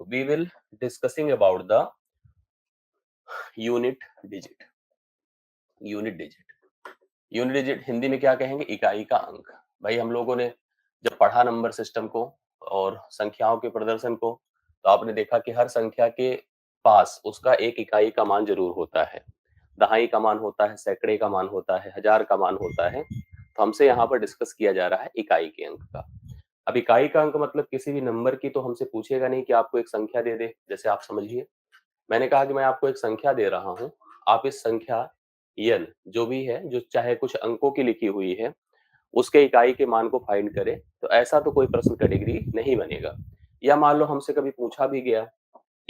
we will discussing about the unit digit. Unit digit, unit digit Hindi में क्या कहेंगे? इकाई का अंक। भाई हम लोगों ने जब पढ़ा नंबर सिस्टम को और संख्याओं के प्रदर्शन को, तो आपने देखा कि हर संख्या के पास उसका एक इकाई का मान जरूर होता है। दहाई का मान होता है, सैकड़े का मान होता है, हजार का मान होता है। तो हमसे यहाँ पर डिस्कस किया जा रहा है इकाई के अंक का। अब इकाई का अंक मतलब किसी भी नंबर की तो हमसे पूछेगा नहीं कि आपको एक संख्या दे दे। जैसे आप समझिए, मैंने कहा कि मैं आपको एक संख्या दे रहा हूं, आप इस संख्या यन जो भी है, जो चाहे कुछ अंकों की लिखी हुई है, उसके इकाई के मान को फाइंड करें, तो ऐसा तो कोई प्रश्न कैटेगरी नहीं बनेगा। या मान लो हमसे कभी पूछा भी गया,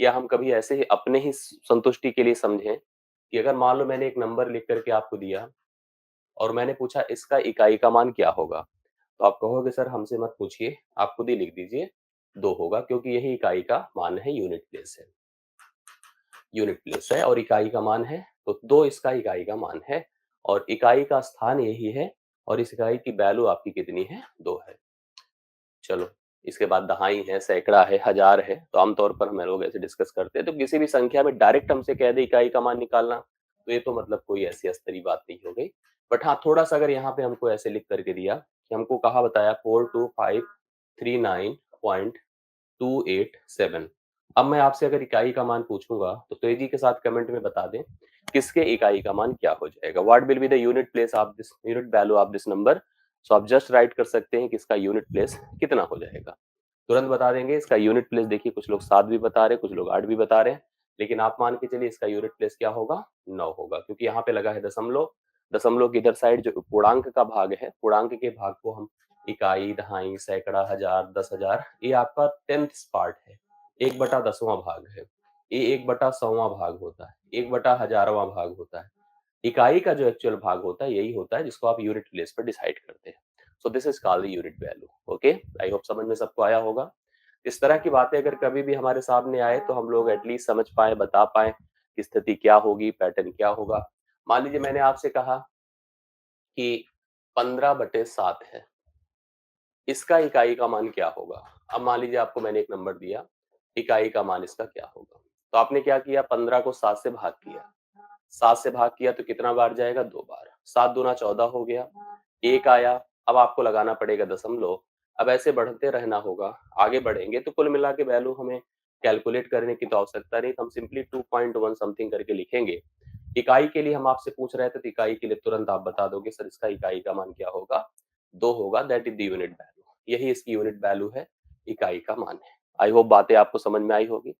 या हम कभी ऐसे ही अपने ही संतुष्टि के लिए समझें कि अगर मान लो मैंने एक नंबर लिख करके आपको दिया और मैंने पूछा इसका इकाई का मान क्या होगा, तो आप कहोगे सर हमसे मत पूछिए, आप खुद ही लिख दीजिए, 2 होगा, क्योंकि यही इकाई का मान है, यूनिट प्लेस है। यूनिट प्लेस है और इकाई का मान है, तो 2 इसका इकाई का मान है और इकाई का स्थान यही है और इस इकाई की वैल्यू आपकी कितनी है? 2 है। चलो, इसके बाद दहाई है, सैकड़ा है, हजार है, तो आमतौर पर हम लोग ऐसे डिस्कस करते हैं। तो किसी भी संख्या में डायरेक्ट हमसे कह दे इकाई का मान निकालना, तो ये तो मतलब कोई ऐसी अस्तर बात नहीं हो गई। बट हाँ, थोड़ा सा अगर यहाँ पे हमको ऐसे लिख करके दिया कि हमको कहा बताया 42539.287। अब मैं आपसे अगर इकाई का मान पूछूंगा तो तेजी के साथ कमेंट में बता दें किसके इकाई का मान क्या हो जाएगा। What will be the unit place of this, unit value of this number. So आप जस्ट राइट कर सकते हैं कि इसका यूनिट प्लेस कितना हो जाएगा। तुरंत बता देंगे इसका यूनिट प्लेस। देखिए कुछ लोग 7 भी बता रहे हैं, कुछ लोग 8 भी बता रहे हैं, लेकिन आप मान के चलिए इसका यूनिट प्लेस क्या होगा? 9 होगा, क्योंकि यहाँ पे लगा है दशमलव। दशमलव की इधर साइड जो पूर्णांक का भाग है, पूर्णांक के भाग को हम इकाई, दहाई, सैकड़ा, हजार, 10,000, ये आपका 10th पार्ट है, 1/10वां भाग है। ये 1/100वां भाग होता है, 1/1000वां भाग होता है। इकाई का जो एक्चुअल भाग होता है यही होता है जिसको आप यूनिट प्लेस पर डिसाइड करते हैं। सो this is called the unit value. Okay, I hope समझ में सबको आया होगा। इस तरह की बातें अगर कभी भी हमारे सामने आए तो हम लोग एटलीस्ट समझ पाए, बता पाए कि स्थिति क्या होगी, पैटर्न क्या होगा। मान लीजिए मैंने आपसे कहा कि 15/7 है, इसका इकाई का मान क्या होगा? अब मान लीजिए आपको मैंने एक नंबर दिया, इकाई का मान इसका क्या होगा? तो आपने क्या किया, 15 को 7 से भाग किया। 7 से भाग किया तो कितना बार जाएगा? 2 बार। 7 दूना 14 हो गया, 1 आया। अब आपको लगाना पड़ेगा दशमलव। अब ऐसे बढ़ते रहना होगा, आगे बढ़ेंगे तो कुल मिला के वैल्यू हमें कैलकुलेट करने की तो आवश्यकता नहीं, तो हम सिंपली 2.1 समथिंग करके लिखेंगे। इकाई के लिए हम आपसे पूछ रहे थे तो इकाई के लिए तुरंत आप बता दोगे सर इसका इकाई का मान क्या होगा? 2 होगा, that is the unit value. यही इसकी यूनिट वैल्यू है, इकाई का मान है। आई होप बातें आपको समझ में आई होगी।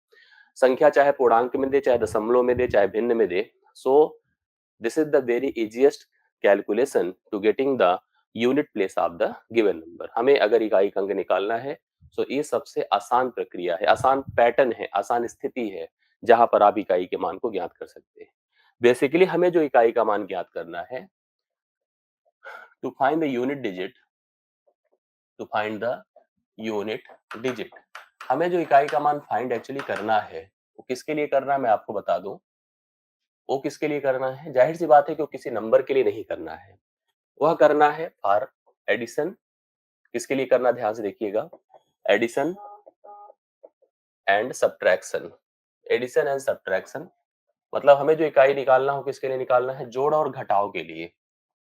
संख्या चाहे पूर्णांक में दे, चाहे दशमलव में दे, चाहे भिन्न में दे, so this is the very easiest calculation to getting the unit place of the given number. हमें अगर इकाई का अंक निकालना है, सो ये सबसे आसान प्रक्रिया है, आसान पैटर्न है, आसान स्थिति है जहां पर आप इकाई के मान को ज्ञात कर सकते हैं। बेसिकली हमें जो इकाई का मान ज्ञात करना है, to find the unit digit, to find the unit digit, हमें जो इकाई का मान फाइंड एक्चुअली करना है, वो किसके लिए करना है मैं आपको बता दूं। वो किसके लिए करना है? जाहिर सी बात है कि वो किसी नंबर के लिए नहीं करना है, वह करना है फॉर एडिशन। किसके लिए करना, ध्यान से देखिएगा, addition and subtraction. Addition and subtraction मतलब हमें जो इकाई निकालना हो किसके लिए निकालना है? जोड़ और घटाव के लिए।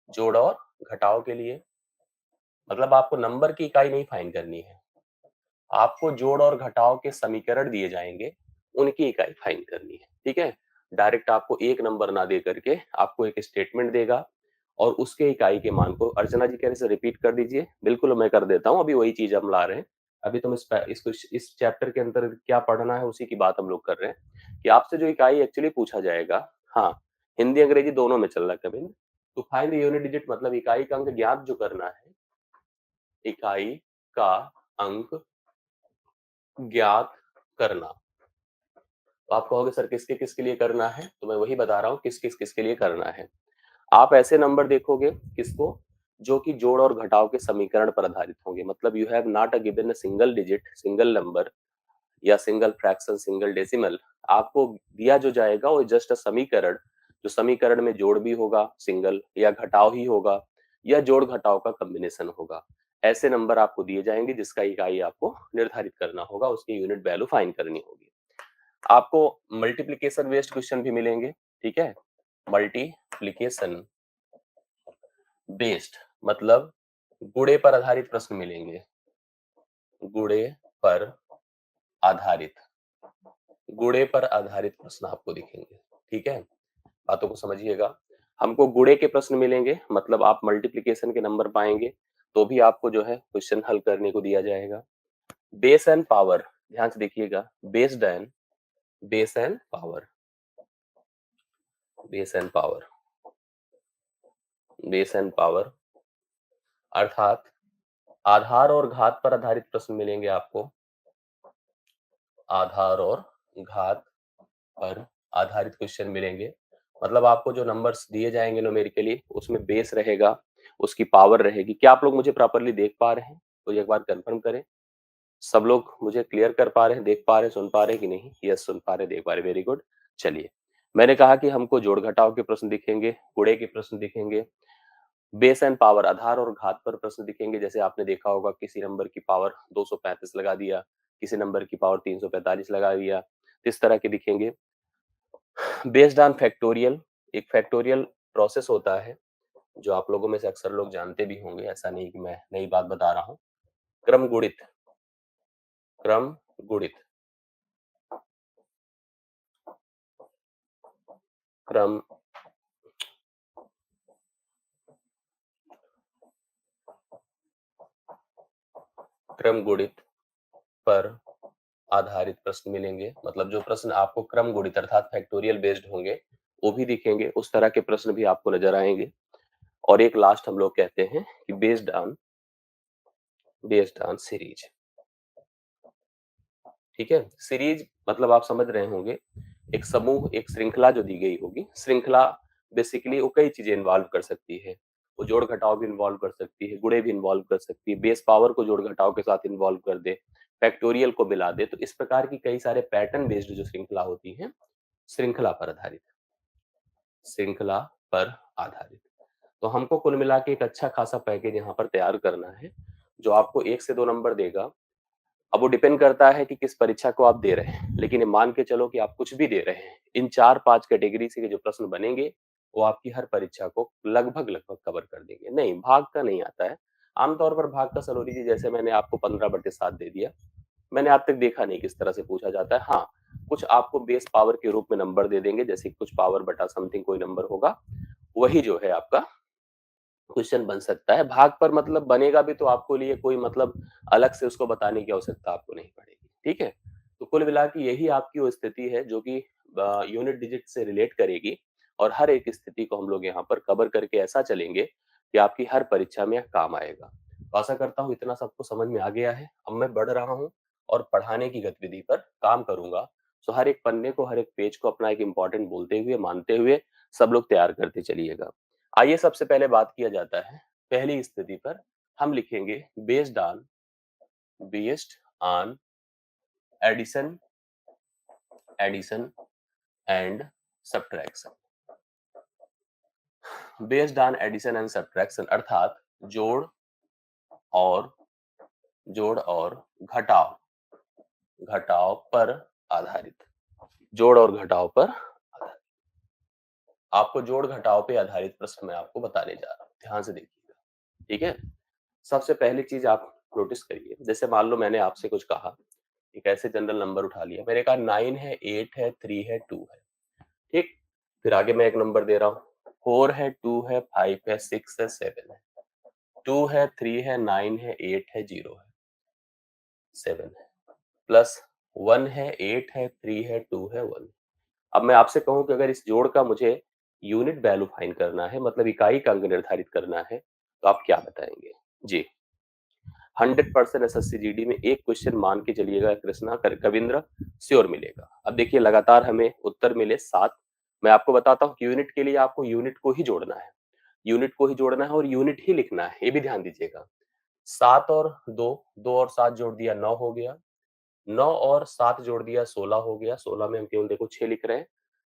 जोड़ और घटाव के लिए मतलब आपको नंबर की इकाई नहीं फाइंड करनी है, आपको जोड़ और घटाव के समीकरण दिए जाएंगे, उनकी इकाई फाइंड करनी है। ठीक है, डायरेक्ट आपको एक नंबर ना दे करके आपको एक स्टेटमेंट देगा और उसके इकाई के मान को, अर्चना जी कह रहे से रिपीट कर दीजिए। बिल्कुल मैं कर देता हूँ, अभी वही चीज हम ला रहे हैं। अभी तुम इस चैप्टर के अंदर क्या पढ़ना है उसी की बात हम लोग कर रहे हैं कि आपसे जो इकाई एक्चुअली पूछा जाएगा, हाँ हिंदी अंग्रेजी दोनों में चल रहा है कभी। तो फाइंड यूनिट डिजिट मतलब इकाई का अंक ज्ञात जो करना है, इकाई का अंक ज्ञात करना। तो आप कहोगे सर किसके किसके लिए करना है, तो मैं वही बता रहा हूँ किस किस किसके लिए करना है। आप ऐसे नंबर देखोगे किसको, जो कि जोड़ और घटाव के समीकरण पर आधारित होंगे। मतलब you have not a given single digit, single number या सिंगल फ्रैक्शन, सिंगल डेसिमल। आपको दिया जो जाएगा वो जस्ट अ समीकरण, जो समीकरण में जोड़ भी होगा सिंगल, या घटाव ही होगा, या जोड़ घटाव का कॉम्बिनेशन होगा। ऐसे नंबर आपको दिए जाएंगे जिसका इकाई आपको निर्धारित करना होगा, उसकी यूनिट वैल्यू फाइंड करनी होगी। आपको मल्टीप्लिकेशन बेस्ड क्वेश्चन भी मिलेंगे, ठीक है। मल्टीप्लिकेशन बेस्ड मतलब गुणे पर आधारित प्रश्न मिलेंगे, गुणे पर आधारित, गुणे पर आधारित प्रश्न आपको दिखेंगे, ठीक है। बातों को समझिएगा। हमको गुणे के प्रश्न मिलेंगे, मतलब आप मल्टीप्लिकेशन के नंबर पाएंगे तो भी आपको जो है क्वेश्चन हल करने को दिया जाएगा। बेस एंड पावर, ध्यान से देखिएगा, based and, base and power, base and power, base and power अर्थात आधार और घात पर आधारित प्रश्न मिलेंगे आपको, आधार और घात पर आधारित क्वेश्चन मिलेंगे। मतलब आपको जो नंबर्स दिए जाएंगे न्यूमेरिकली, उसमें बेस रहेगा, उसकी पावर रहेगी। क्या आप लोग मुझे प्रॉपर्ली देख पा रहे हैं? तो एक बार कंफर्म करें, सब लोग मुझे क्लियर कर पा रहे हैं, देख पा रहे हैं, सुन पा रहे हैं कि नहीं? यस, सुन पा रहे, देख पा रहे, वेरी गुड। चलिए, मैंने कहा कि हमको जोड़ घटाव के प्रश्न दिखेंगे, गुणे के प्रश्न दिखेंगे, बेस एंड पावर आधार और घात पर प्रश्न दिखेंगे। जैसे आपने देखा होगा किसी नंबर की पावर 235 लगा दिया, किसी नंबर की पावर 345 लगा दिया, तो इस तरह के दिखेंगे। बेस्ड ऑन फैक्टोरियल, एक फैक्टोरियल प्रोसेस होता है जो आप लोगों में से अक्सर लोग जानते भी होंगे, ऐसा नहीं कि मैं नई बात बता रहा हूँ। क्रम गुणित, क्रम गुणित, क्रम क्रम गुणित पर आधारित प्रश्न मिलेंगे। मतलब जो प्रश्न आपको क्रम गुणित अर्थात फैक्टोरियल बेस्ड होंगे वो भी दिखेंगे, उस तरह के प्रश्न भी आपको नजर आएंगे। और एक लास्ट हम लोग कहते हैं कि बेस्ड ऑन सीरीज, ठीक है। सीरीज मतलब आप समझ रहे होंगे, एक समूह, एक श्रृंखला जो दी गई होगी। श्रृंखला बेसिकली वो कई चीजें इन्वॉल्व कर सकती है, वो जोड़ घटाव भी इन्वॉल्व कर सकती है, गुणे भी इन्वॉल्व कर सकती है, बेस पावर को जोड़ घटाव के साथ इन्वॉल्व कर दे, फैक्टोरियल को मिला दे। तो इस प्रकार की कई सारे पैटर्न बेस्ड जो श्रृंखला होती है, श्रृंखला पर आधारित, श्रृंखला पर आधारित। तो हमको कुल मिला के एक अच्छा खासा पैकेज यहाँ पर तैयार करना है जो आपको 1 से 2 नंबर देगा। अब वो डिपेंड करता है कि किस परीक्षा को आप दे रहे हैं, लेकिन ये मान के चलो कि आप कुछ भी दे रहे हैं, इन 4-5 कैटेगरी से जो प्रश्न बनेंगे वो आपकी हर परीक्षा को लगभग लगभग कवर कर देंगे। नहीं, भाग का नहीं आता है। आमतौर पर भाग का सलोरी जी, जैसे मैंने आपको 15/7 दे दिया, मैंने आज तक देखा नहीं किस तरह से पूछा जाता है। हाँ, कुछ आपको बेस पावर के रूप में नंबर दे देंगे, जैसे कुछ पावर बटा समथिंग कोई नंबर होगा, वही जो है आपका क्वेश्चन बन सकता है। भाग पर मतलब बनेगा भी तो आपको लिए कोई मतलब अलग से उसको बताने की आवश्यकता आपको नहीं पड़ेगी, ठीक है। तो कुल मिला के यही आपकी वो स्थिति है जो कि यूनिट डिजिट से रिलेट करेगी, और हर एक स्थिति को हम लोग यहाँ पर कवर करके ऐसा चलेंगे कि आपकी हर परीक्षा में यह काम आएगा। तो आशा करता हूँ इतना सबको समझ में आ गया है। अब मैं बढ़ रहा हूँ और पढ़ाने की गतिविधि पर काम करूंगा। तो हर एक पन्ने को, हर एक पेज को अपना एक इम्पोर्टेंट बोलते हुए, मानते हुए सब लोग तैयार करते चलिएगा। आइए सबसे पहले बात किया जाता है पहली स्थिति पर। हम लिखेंगे based on addition, addition and subtraction. Based on addition and subtraction अर्थात जोड़ और जोड़ और घटाव, घटाव पर आधारित, जोड़ और घटाव पर आधारित। आपको जोड़ घटाव पे आधारित प्रश्न मैं आपको बताने जा रहा हूं, ध्यान से देखिएगा, ठीक है। सबसे पहली चीज आप नोटिस करिए, जैसे मान लो मैंने आपसे कुछ कहा, एक ऐसे जनरल नंबर उठा लिया, मैंने कहा 9 है, 8 है, 3 है, 2 है, ठीक। फिर आगे मैं एक नंबर दे रहा हूँ, 4 है, 2 है, 5 है, 6 है, 7 है, 2 है, 3 है, 9 है, 8 है, 0 है, 7 है, प्लस 1 है, 8 है, 3 है, 2 है, 1। अब मैं आपसे कहूं कि अगर इस जोड़ का मुझे यूनिट वैल्यू फाइंड करना है, मतलब इकाई का अंक निर्धारित करना है, तो आप क्या बताएंगे जी? 100% एसएससी जीडी में एक क्वेश्चन मान के चलिएगा कृष्णा कविंद्र श्योर मिलेगा। अब देखिए लगातार हमें उत्तर मिले 7। मैं आपको बताता हूँ कि यूनिट के लिए आपको यूनिट को ही जोड़ना है, यूनिट को ही जोड़ना है और यूनिट ही लिखना है, ये भी ध्यान दीजिएगा। 7 और 2, 2 और 7 जोड़ दिया 9 हो गया, 9 और 7 जोड़ दिया 16 हो गया, 16 में हम केवल देखो 6 लिख रहे हैं,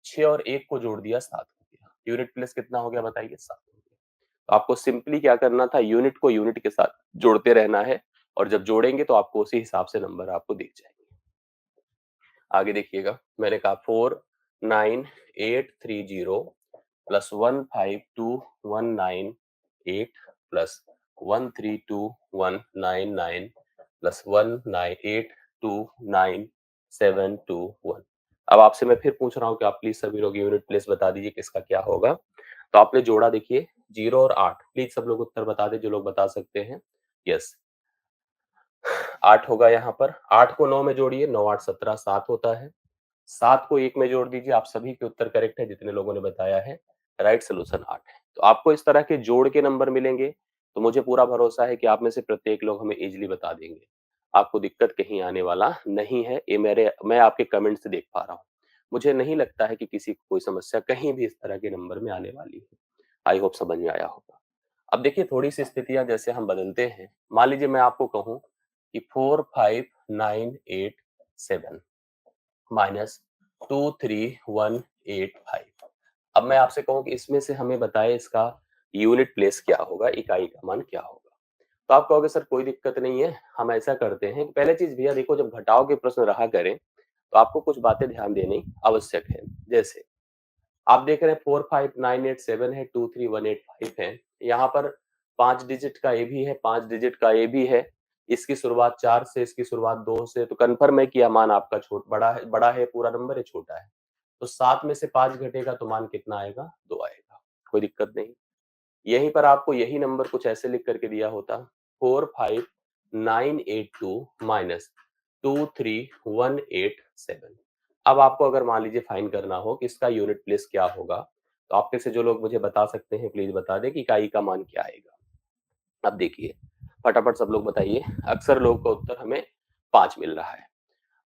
6 और 1 को जोड़ दिया 7 हो गया। यूनिट प्लस कितना हो गया बताइए? 7 हो गया। तो आपको सिंपली क्या करना था, यूनिट को यूनिट के साथ जोड़ते रहना है और जब जोड़ेंगे तो आपको उसी हिसाब से नंबर आपको दिख जाएंगे। आगे देखिएगा, मैंने कहा 49830 प्लस 15219 8 प्लस 13219 प्लस 19829 721। अब आपसे मैं फिर पूछ रहा हूँ कि आप प्लीज सभी लोग यूनिट प्लेस बता दीजिए किसका क्या होगा। तो आपने जोड़ा देखिए 0 और 8, प्लीज सब लोग उत्तर बता दें जो लोग बता सकते हैं। यस, 8 होगा यहाँ पर। 8 को 9 में जोड़िए, 9 8 17 7 होता है। 7 को 1 में जोड़ दीजिए। आप सभी के उत्तर करेक्ट है जितने लोगों ने बताया है। राइट सॉल्यूशन 8 है। तो आपको इस तरह के जोड़ के नंबर मिलेंगे, तो मुझे पूरा भरोसा है कि आप में से प्रत्येक लोग हमें इजीली बता देंगे। आपको दिक्कत कहीं आने वाला नहीं है, ये मैं आपके कमेंट से देख पा रहा हूँ। मुझे नहीं लगता है कि किसी को कोई समस्या कहीं भी इस तरह के नंबर में आने वाली है। आई होप समझ में आया होगा। अब देखिए थोड़ी सी स्थितियां जैसे हम बदलते हैं। मान लीजिए मैं आपको कहूं कि 45987 माइनस 23185। अब मैं आपसे कहूं कि इसमें से हमें बताएं इसका यूनिट प्लेस क्या होगा, इकाई का मान क्या होगा। तो आप कहोगे सर कोई दिक्कत नहीं है, हम ऐसा करते हैं कि पहले चीज भैया देखो, जब घटाव के प्रश्न रहा करें तो आपको कुछ बातें ध्यान देनी आवश्यक है। जैसे आप देख रहे हैं 45987 है, 23185 है। यहाँ पर 5 डिजिट का ए भी है, 5 डिजिट का ए भी है। इसकी शुरुआत 4 से, इसकी शुरुआत 2 से, तो कन्फर्म है कि यह मान आपका बड़ा है पूरा नंबर है, छोटा है। तो 7 में से 5 घटेगा तो मान कितना आएगा, 2 आएगा। कोई दिक्कत नहीं। यहीं पर आपको यही नंबर कुछ ऐसे लिख करके दिया होता, 45982 माइनस 23187। अब आपको अगर मान लीजिए फाइंड करना हो कि इसका यूनिट प्लेस क्या होगा, तो आप में से जो लोग मुझे बता सकते हैं प्लीज बता दें कि इकाई का मान क्या आएगा। अब देखिए फटाफट सब लोग बताइए। अक्सर लोग का उत्तर हमें 5 मिल रहा है।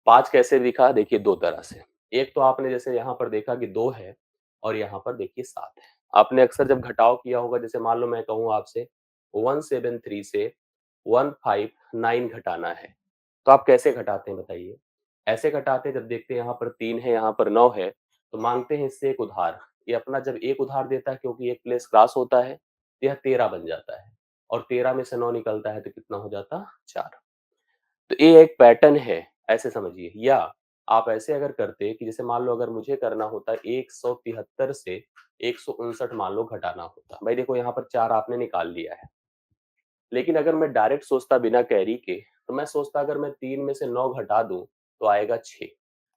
5 कैसे दिखा, देखिए दो तरह से। एक तो आपने जैसे यहाँ पर देखा कि 2 है और यहाँ पर देखिए 7 है। आपने अक्सर जब घटाव किया होगा, जैसे मान लो मैं कहूँ आपसे 173 से 159 घटाना है, तो आप कैसे घटाते हैं बताइए। ऐसे घटाते हैं, जब देखते हैं यहाँ पर 3 है, यहाँ पर 9 है, तो मांगते हैं इससे एक उधार। ये अपना जब एक उधार देता है, क्योंकि एक प्लेस क्रॉस होता है, तो यह 13 बन जाता है और 13 में से 9 निकलता है तो कितना हो जाता, 4। तो ये एक पैटर्न है, ऐसे समझिए। या आप ऐसे अगर करते कि जैसे मान लो अगर मुझे करना होता 173 से 159 मान लो घटाना होता, भाई देखो यहाँ पर 4 आपने निकाल लिया है। लेकिन अगर मैं डायरेक्ट सोचता बिना कैरी के, तो मैं सोचता अगर मैं 3 में से 9 घटा दूं तो आएगा 6।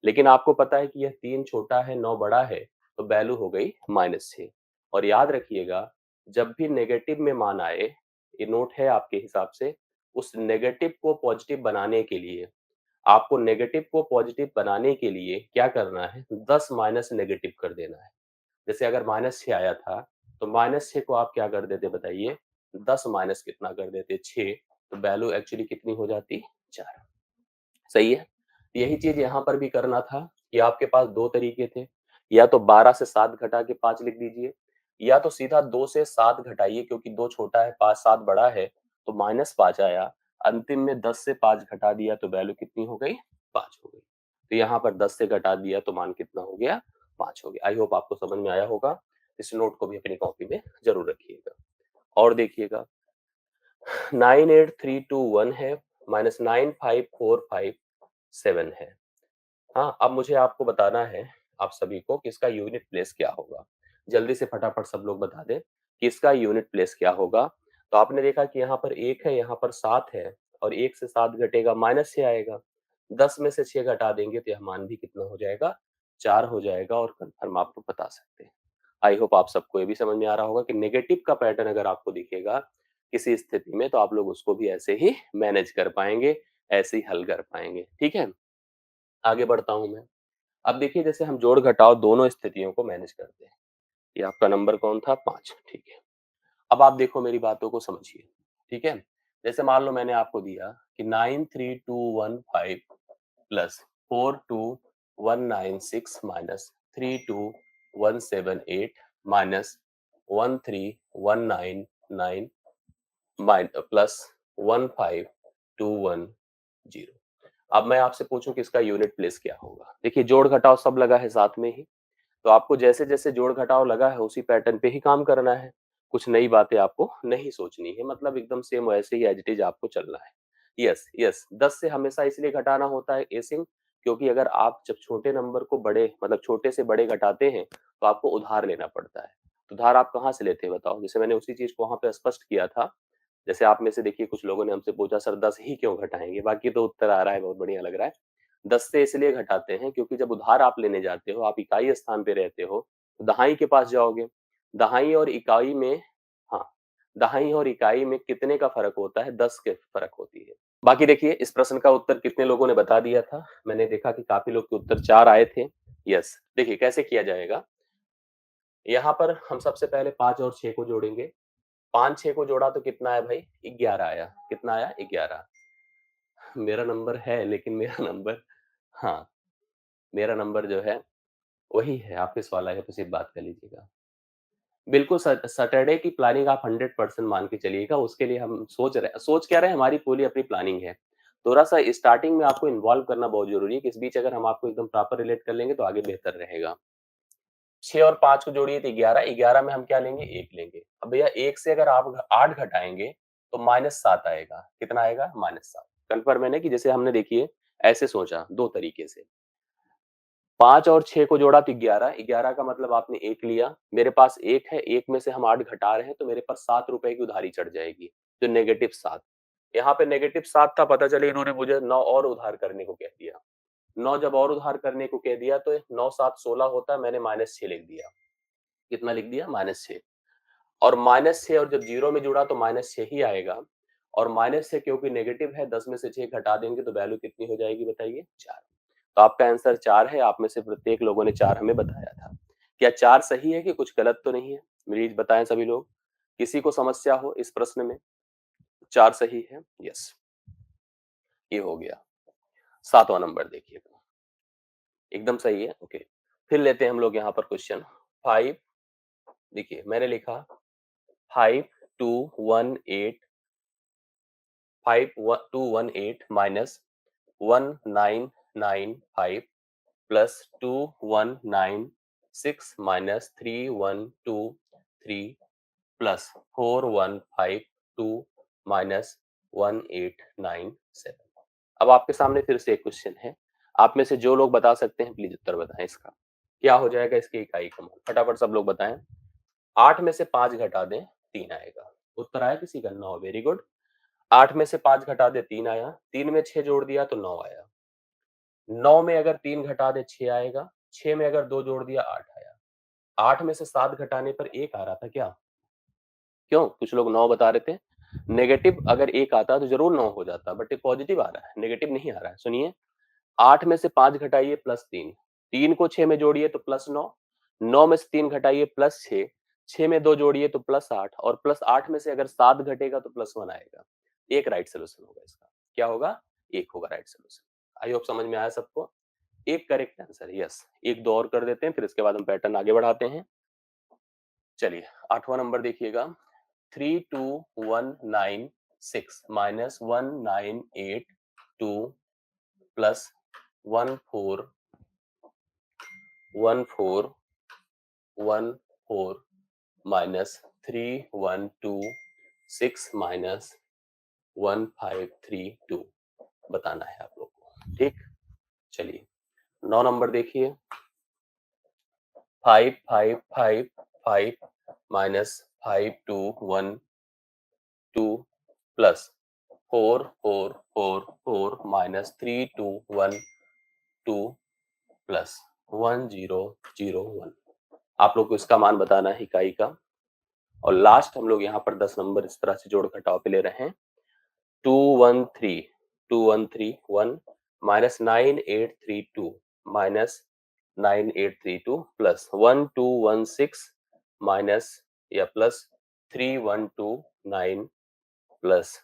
लेकिन आपको पता है कि यह 3 छोटा है, 9 बड़ा है, तो वैल्यू हो गई -6। और याद रखिएगा, जब भी नेगेटिव में मान आए, ये नोट है आपके हिसाब से, उस नेगेटिव को पॉजिटिव बनाने के लिए, आपको नेगेटिव को पॉजिटिव बनाने के लिए क्या करना है, 10 माइनस नेगेटिव कर देना है। जैसे अगर -6 आया था, तो -6 को आप क्या कर देते बताइए, 10 माइनस कितना कर देते, 6। तो वैल्यू एक्चुअली कितनी हो जाती, 4। सही है। यही चीज यहाँ पर भी करना था कि आपके पास दो तरीके थे, या तो 12 से 7 घटा के 5 लिख दीजिए, या तो सीधा 2 से 7 घटाइए, क्योंकि 2 छोटा है, 5 7 बड़ा है, तो -5 आया। अंतिम में 10 से 5 घटा दिया तो वैल्यू कितनी हो गई, 5 हो गई। तो यहाँ पर 10 से घटा दिया तो मान कितना हो गया, 5 हो गया। आई होप आपको समझ में आया होगा। इस नोट को भी अपनी कॉपी में जरूर रखिएगा। और देखिएगा 98321 है माइनस 95457 है। हाँ, अब मुझे आपको बताना है आप सभी को कि इसका यूनिट प्लेस क्या होगा। जल्दी से फटाफट सब लोग बता दें कि इसका यूनिट प्लेस क्या होगा। तो आपने देखा कि यहाँ पर 1 है, यहाँ पर 7 है, और 1 से 7 घटेगा -6 आएगा। 10 में से 6 घटा देंगे तो यह मान भी कितना हो जाएगा, 4 हो जाएगा, और कन्फर्म आप लोग बता सकते हैं। आई होप आप सबको ये भी समझ में आ रहा होगा कि नेगेटिव का पैटर्न अगर आपको दिखेगा किसी स्थिति में, तो आप लोग उसको भी ऐसे ही मैनेज कर पाएंगे, ऐसे ही हल कर पाएंगे। ठीक है, आगे बढ़ता हूं मैं। अब देखिए जैसे हम जोड़ घटाव दोनों स्थितियों को मैनेज करते हैं। ये आपका नंबर कौन था, 5। ठीक है, अब आप देखो मेरी बातों को समझिए। ठीक है, जैसे मान लो मैंने आपको दिया कि 93215 प्लस 42196 माइनस 32178 माइनस 13199 प्लस 15210। अब मैं आपसे पूछूं कि इसका यूनिट प्लेस क्या होगा। देखिए जोड़ घटाव सब लगा है साथ में ही, तो आपको जैसे जैसे जोड़ घटाव लगा है उसी पैटर्न पे ही काम करना है। कुछ नई बातें आपको नहीं सोचनी है, मतलब एकदम सेम वैसे ही एज इट इज आपको चलना है। यस यस, 10 से हमेशा इसलिए घटाना होता है एसिंग, क्योंकि अगर आप जब छोटे नंबर को बड़े मतलब छोटे से बड़े घटाते हैं तो आपको उधार लेना पड़ता है। तो उधार आप कहाँ से लेते हैं बताओ? जैसे मैंने उसी चीज को वहां पे स्पष्ट किया था। जैसे आप में से देखिए कुछ लोगों ने हमसे पूछा सर 10 ही क्यों घटाएंगे, बाकी तो उत्तर आ रहा है, बहुत बढ़िया लग रहा है। 10 से इसलिए घटाते हैं क्योंकि जब उधार आप लेने जाते हो, आप इकाई स्थान पे रहते हो, तो दहाई के पास जाओगे। दहाई और इकाई में, हाँ, दहाई और इकाई में कितने का फर्क होता है? 10 के फर्क होती है। बाकी देखिए इस प्रश्न का उत्तर कितने लोगों ने बता दिया था? मैंने देखा कि काफी लोग के उत्तर 4 आए थे। यस, देखिए कैसे किया जाएगा। यहाँ पर हम सबसे पहले 5 और 6 को जोड़ेंगे। 5 6 को जोड़ा तो कितना आया भाई? 11 आया। कितना आया? 11। मेरा नंबर है लेकिन मेरा नंबर, हाँ, मेरा नंबर जो है वही है, ऑफिस वाला है, तो सिर्फ बात कर लीजिएगा। बिल्कुल सैटरडे की प्लानिंग आप 100% मान के चलिएगा, उसके लिए हम सोच क्या रहे हैं, हमारी पूरी अपनी प्लानिंग है। थोड़ा-सा स्टार्टिंग में आपको इन्वॉल्व करना बहुत ज़रूरी है, कि इस बीच अगर हम आपको एकदम प्रॉपर रिलेट कर लेंगे तो आगे बेहतर रहेगा। 6 और 5 को जोड़िए तो 11, 11 में हम क्या लेंगे? 1 लेंगे। अब भैया 1 से अगर आप 8 घटाएँगे तो -7 आएगा। कितना आएगा? -7। कन्फर्म है ना? कि जैसे हमने देखिए ऐसे सोचा 2 तरीके से। 5 और 6 को जोड़ा तो 11, 11 का मतलब आपने 1 लिया, मेरे पास 1 है, 1 में से हम 8 घटा रहे हैं तो मेरे पास ₹7 की उधारी चढ़ जाएगी, तो -7। यहाँ पे -7 था, पता चले इन्होंने मुझे 9 और उधार करने को कह दिया। 9 जब और उधार करने को कह दिया तो 9 7 16 होता है, मैंने -6 लिख दिया। कितना लिख दिया? -6। और -6 और जब 0 में जुड़ा तो -6 ही आएगा, और -6 क्योंकि नेगेटिव है, 10 में से 6 घटा देंगे तो वैल्यू कितनी हो जाएगी बताइए? 4। तो आपका आंसर 4 है, आप में से प्रत्येक लोगों ने 4 हमें बताया था। क्या 4 सही है कि कुछ गलत तो नहीं है? प्लीज़ बताएँ सभी लोग। किसी को समस्या हो इस प्रश्न में? 4 सही है, यस, ये हो गया। 7वाँ नंबर देखिए, एकदम सही है, ओके। फिर लेते हैं हम लोग यहाँ पर क्वेश्चन 5। देखिए मैंने लिखा 5218 5218 minus 1995 plus 2196 minus 3123 plus 4152 minus 1897। अब आपके सामने फिर से एक क्वेश्चन है। आप में से जो लोग बता सकते हैं प्लीज उत्तर बताएं इसका। क्या हो जाएगा इसकी इकाई का मान? फटाफट सब लोग बताएं। 8 में से 5 घटा दें, 3 आएगा। उत्तर आया किसी का? 9। Very good. 8 में से 5 घटा दे, 3 आया। 3 में 6 जोड़ दिया तो 9 आया। 9 में अगर 3 घटा दे 6 आएगा। 6 में अगर 2 जोड़ दिया 8 आया। 8 में से 7 घटाने पर 1 आ रहा था क्या? क्यों? कुछ लोग 9 बता रहे थे। नेगेटिव अगर 1 आता तो जरूर 9 हो जाता, बट ये पॉजिटिव आ रहा है, नेगेटिव नहीं आ रहा है। सुनिए, 8 में से 5 घटाइए +3, 3 को 6 में जोड़िए तो +9, 9 में से 3 घटाइए +6, 6 में 2 जोड़िए तो +8, और +8 में से अगर 7 घटेगा तो +1 आएगा। एक राइट सॉल्यूशन होगा इसका। क्या होगा? एक होगा राइट सॉल्यूशन। आई होप समझ में आया सबको। एक करेक्ट आंसर, यस। एक दो और कर देते हैं, फिर इसके बाद हम पैटर्न आगे बढ़ाते हैं। चलिए 8वां नंबर देखिएगा। 32196 माइनस 1982 प्लस 1414 माइनस 3126 माइनस 1532 बताना है आप लोग को। ठीक, चलिए 9 नंबर देखिए। 5555 माइनस 5212 प्लस 4444 माइनस 3212 प्लस 1001। आप लोग को इसका मान बताना है इकाई का। और लास्ट हम लोग यहाँ पर 10 नंबर इस तरह से जोड़ घटाव पे ले रहे हैं। 2131 माइनस 9832 माइनस 9832 प्लस 1216 माइनस या प्लस 3129 प्लस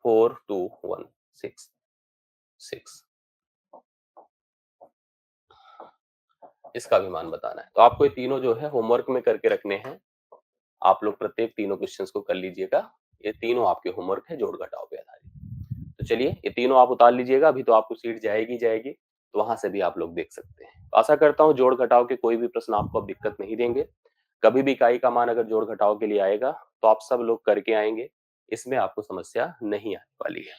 42166, इसका भी मान बताना है। तो आपको ये तीनों जो है होमवर्क में करके रखने हैं। आप लोग प्रत्येक तीनों क्वेश्चंस को कर लीजिएगा। ये तीनों आपके होमवर्क है जोड़ घटाव पे आधारित। तो चलिए ये तीनों आप उतार लीजिएगा, अभी तो आपको सीट जाएगी जाएगी, तो वहां से भी आप लोग देख सकते हैं। तो आशा करता हूँ जोड़ घटाव के कोई भी प्रश्न आपको अब दिक्कत नहीं देंगे। कभी भी इकाई का मान अगर जोड़ घटाव के लिए आएगा तो आप सब लोग करके आएंगे, इसमें आपको समस्या नहीं आने वाली है।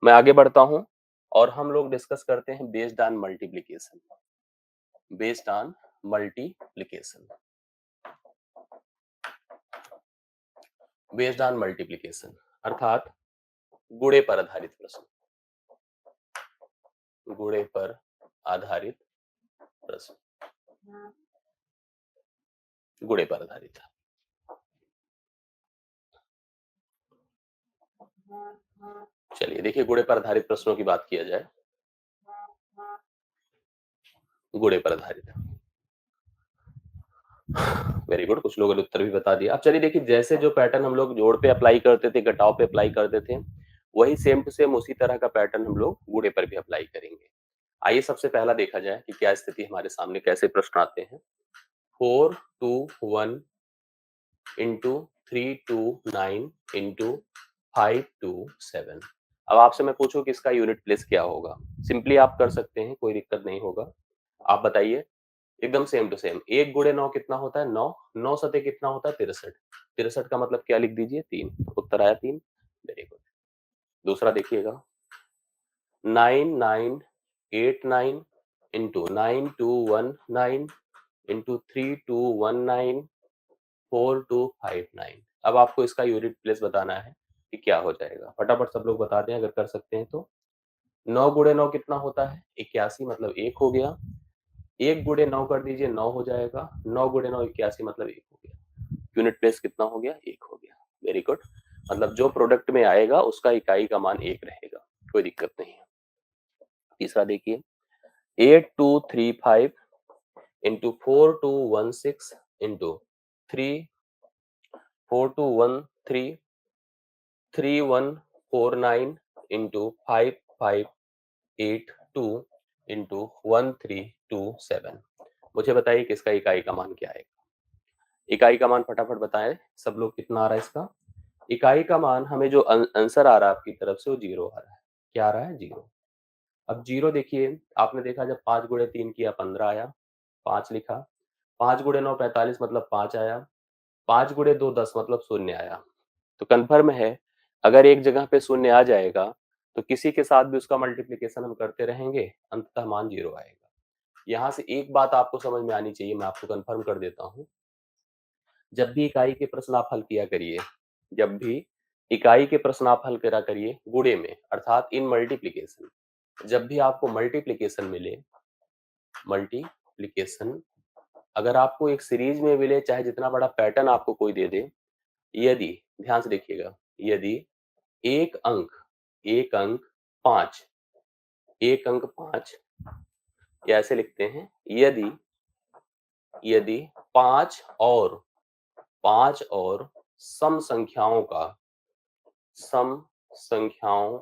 मैं आगे बढ़ता हूं और हम लोग डिस्कस करते हैं based on multiplication. Based on multiplication, based on multiplication अर्थात गुणे पर आधारित प्रश्न, गुणे पर आधारित प्रश्न, गुणे पर आधारित। चलिए देखिए, गुणे पर आधारित प्रश्नों की बात किया जाए। गुणे पर आधारित, वेरी गुड, कुछ लोगों ने उत्तर भी बता दिया। अब चलिए देखिए, जैसे जो पैटर्न हम लोग जोड़ पे अप्लाई करते थे, घटाव पे अप्लाई करते थे, वही सेम टू सेम उसी तरह का पैटर्न हम लोग गुणे पर भी अप्लाई करेंगे। आइए सबसे पहला देखा जाए कि क्या स्थिति हमारे सामने, कैसे प्रश्न आते हैं। 421 इंटू 329 इंटू 527। अब आपसे मैं पूछूं कि इसका यूनिट प्लेस क्या होगा, सिंपली आप कर सकते हैं, कोई दिक्कत नहीं होगा। आप बताइए, एकदम सेम टू सेम। 1 गुणे 9 कितना होता है? 9। 9 सते कितना होता है? 63। 63 का मतलब क्या लिख दीजिए? 3। उत्तर आया 3। Very good. दूसरा देखिएगा, 9989 इंटू 9219 इंटू 3219 4259। अब आपको इसका यूनिट प्लेस बताना है कि क्या हो जाएगा। फटाफट सब लोग बता दें अगर कर सकते हैं तो। 9 गुणे 9 कितना होता है? 81, मतलब 1 हो गया। 1 गुणे 9 कर दीजिए, 9 हो जाएगा। 9 गुणे 9 81, मतलब 1 हो गया। यूनिट प्लेस कितना हो गया? 1 हो गया। वेरी गुड, मतलब जो प्रोडक्ट में आएगा उसका इकाई का मान 1 रहेगा, कोई दिक्कत नहीं है। तीसरा देखिए, 8235 इंटू 4216 इंटू 4213 3149 इंटू 5582 इंटू 1327। मुझे बताइए कि इसका इकाई का मान क्या है? इकाई का मान फटाफट बताएं सब लोग, कितना आ रहा है इसका इकाई का मान? हमें जो आंसर आ रहा है आपकी तरफ से वो 0 आ रहा है। क्या आ रहा है? 0। अब 0 देखिए, आपने देखा जब 5 गुणे 3 किया 15 आया, 5 लिखा। 5 गुणे 9 45, मतलब 5 आया। 5 गुणे 2 10, मतलब 0 आया। तो कंफर्म है, अगर एक जगह पे 0 आ जाएगा तो किसी के साथ भी उसका मल्टीप्लीकेशन हम करते रहेंगे, अंततः मान 0 आएगा। यहां से एक बात आपको समझ में आनी चाहिए, मैं आपको कंफर्म कर देता हूं। जब भी इकाई के प्रश्न आप हल किया करिए, जब भी इकाई के प्रश्न आप हल करा करिए गुणे में, अर्थात इन मल्टीप्लीकेशन, जब भी आपको मल्टीप्लीकेशन मिले, मल्टीप्लीकेशन अगर आपको एक सीरीज में मिले, चाहे जितना बड़ा पैटर्न आपको कोई दे दे, यदि, ध्यान से देखिएगा, यदि एक अंक, एक अंक 5, एक अंक 5, या ऐसे लिखते हैं, यदि यदि 5 और 5 और सम संख्याओं का, सम संख्याओं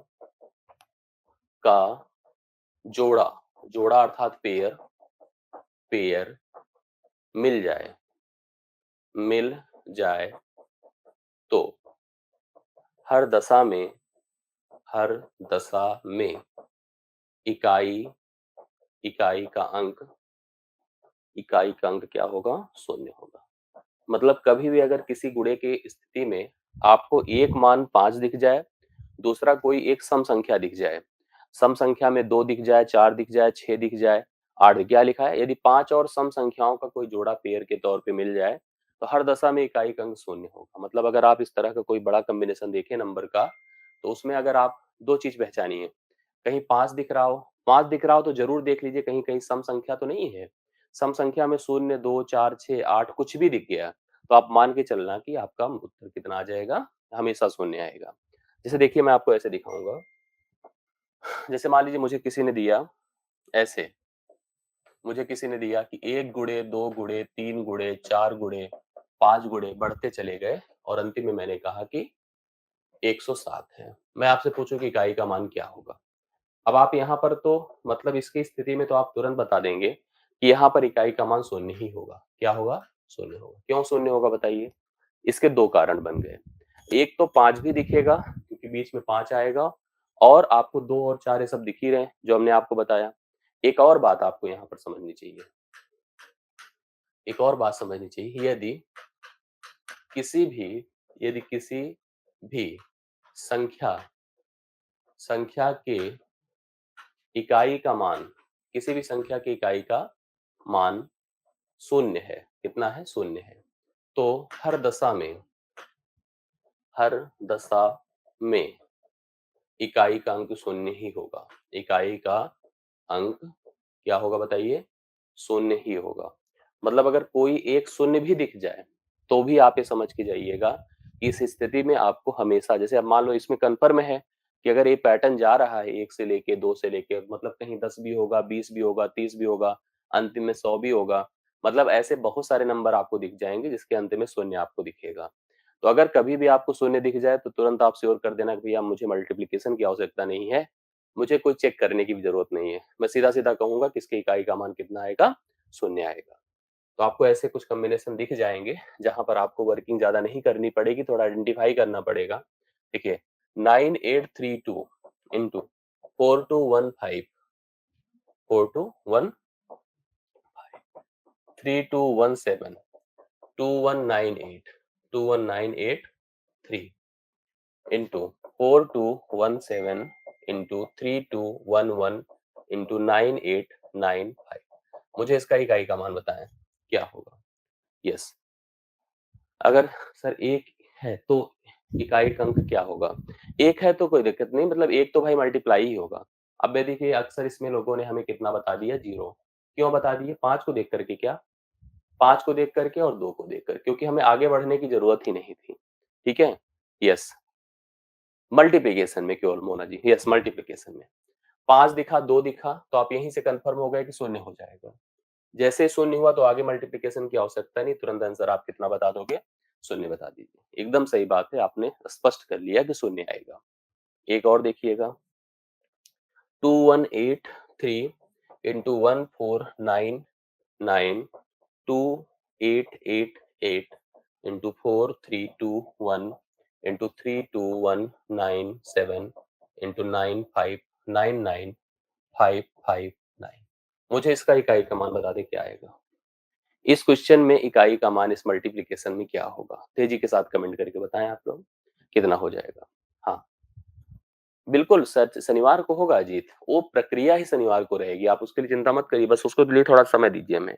का जोड़ा, जोड़ा अर्थात पेयर, पेयर मिल जाए, मिल जाए, तो हर दशा में, हर दशा में इकाई, इकाई का अंक, इकाई का अंक क्या होगा? 0 होगा। मतलब कभी भी अगर किसी गुणे की स्थिति में आपको एक मान 5 दिख जाए, दूसरा कोई एक सम संख्या दिख जाए, सम संख्या में 2 दिख जाए, 4 दिख जाए, 6 दिख जाए, 8, क्या लिखा है? यदि 5 और सम संख्याओं का कोई जोड़ा पेयर के तौर पे मिल जाए तो हर दशा में इकाई का अंक 0 होगा। मतलब अगर आप इस तरह का कोई बड़ा कॉम्बिनेशन देखें नंबर का, तो उसमें अगर आप दो चीज पहचानिए, कहीं 5 दिख रहा हो, 5 दिख रहा हो तो जरूर देख लीजिए कहीं कहीं सम संख्या तो नहीं है। सम संख्या में 0, 2, 4, 6, 8 कुछ भी दिख गया तो आप मान के चलना कि आपका उत्तर कितना आ जाएगा? हमेशा 0 आएगा। जैसे देखिए, मैं आपको ऐसे दिखाऊंगा। जैसे मान लीजिए मुझे किसी ने दिया ऐसे, मुझे किसी ने दिया कि 1 गुणे 2 गुणे 3 गुणे 4 गुणे 5 गुणे बढ़ते चले गए और अंतिम में मैंने कहा कि 107 है। मैं आपसे पूछूं कि इकाई का मान क्या होगा? अब आप यहाँ पर तो, मतलब इसकी स्थिति में तो आप तुरंत बता देंगे कि यहाँ पर इकाई का मान 0 ही होगा। क्या होगा? 0 होगा। क्यों 0 होगा बताइए? इसके दो कारण बन गए। एक तो 5 भी दिखेगा क्योंकि बीच में 5 आएगा, और आपको 2 और 4 ये सब दिख ही रहे हैं जो हमने आपको बताया। एक और बात आपको यहाँ पर समझनी चाहिए, एक और बात समझनी चाहिए, किसी भी यदि किसी भी संख्या संख्या के इकाई का मान किसी भी संख्या की इकाई का मान शून्य है, कितना है, शून्य है, तो हर दशा में इकाई का अंक शून्य ही होगा। इकाई का अंक क्या होगा बताइए, शून्य ही होगा। मतलब अगर कोई एक शून्य भी दिख जाए तो भी आप ये समझ के जाइएगा कि इस स्थिति में आपको हमेशा, जैसे अब मान लो इसमें कन्फर्म है कि अगर ये पैटर्न जा रहा है 1 से लेके 2 से लेके, मतलब कहीं 10 भी होगा, 20 भी होगा, 30 भी होगा, अंतिम में 100 भी होगा, मतलब ऐसे बहुत सारे नंबर आपको दिख जाएंगे जिसके अंत में शून्य आपको दिखेगा। तो अगर कभी भी आपको शून्य दिख जाए तो तुरंत आप श्योर कर देना कि भैया मुझे मल्टीप्लिकेशन की आवश्यकता नहीं है, मुझे कोई चेक करने की भी जरूरत नहीं है, मैं सीधा सीधा कहूंगा किसके इकाई का मान कितना आएगा, शून्य आएगा। तो आपको ऐसे कुछ कॉम्बिनेशन दिख जाएंगे जहां पर आपको वर्किंग ज्यादा नहीं करनी पड़ेगी, थोड़ा आइडेंटिफाई करना पड़ेगा। देखिए 9832 इंटू 4215 4215 3217 2198 21983 इंटू 4217 इंटू 3211 इंटू 9895, मुझे इसका इकाई का मान बताएं क्या होगा। यस, अगर सर एक है तो इकाई का अंक क्या होगा, एक है तो कोई दिक्कत नहीं, मतलब एक तो भाई मल्टीप्लाई ही होगा। अब ये देखिए अक्सर इसमें लोगों ने हमें कितना बता दिया, जीरो। क्यों बता दिए, पांच को देख करके, क्या पांच को देख करके और दो को देख कर, क्योंकि हमें आगे बढ़ने की जरूरत ही नहीं थी। ठीक है, यस, मल्टीप्लीकेशन में केवल मोना जी, यस मल्टीप्लीकेशन में पांच दिखा, दो दिखा, तो आप यहीं से कंफर्म हो गए कि शून्य हो जाएगा। जैसे शून्य हुआ तो आगे मल्टीप्लिकेशन की आवश्यकता नहीं, तुरंत आंसर आप कितना बता दोगे, शून्य बता दीजिए। एकदम सही बात है, आपने स्पष्ट कर लिया कि शून्य आएगा। एक और देखिएगा, 2183 इंटू 1499 2888 इंटू 4321 इंटू 32197 इंटू 9599559। मुझे इसका इकाई का मान बता दे क्या आएगा। इस क्वेश्चन में इकाई का मान इस मल्टीप्लिकेशन में क्या होगा, तेजी के साथ कमेंट करके बताएं आप लोग कितना हो जाएगा। हाँ, बिल्कुल सच, शनिवार को होगा अजीत, वो प्रक्रिया ही शनिवार को रहेगी, आप उसके लिए चिंता मत करिए, बस उसको लिए थोड़ा समय दीजिए हमें।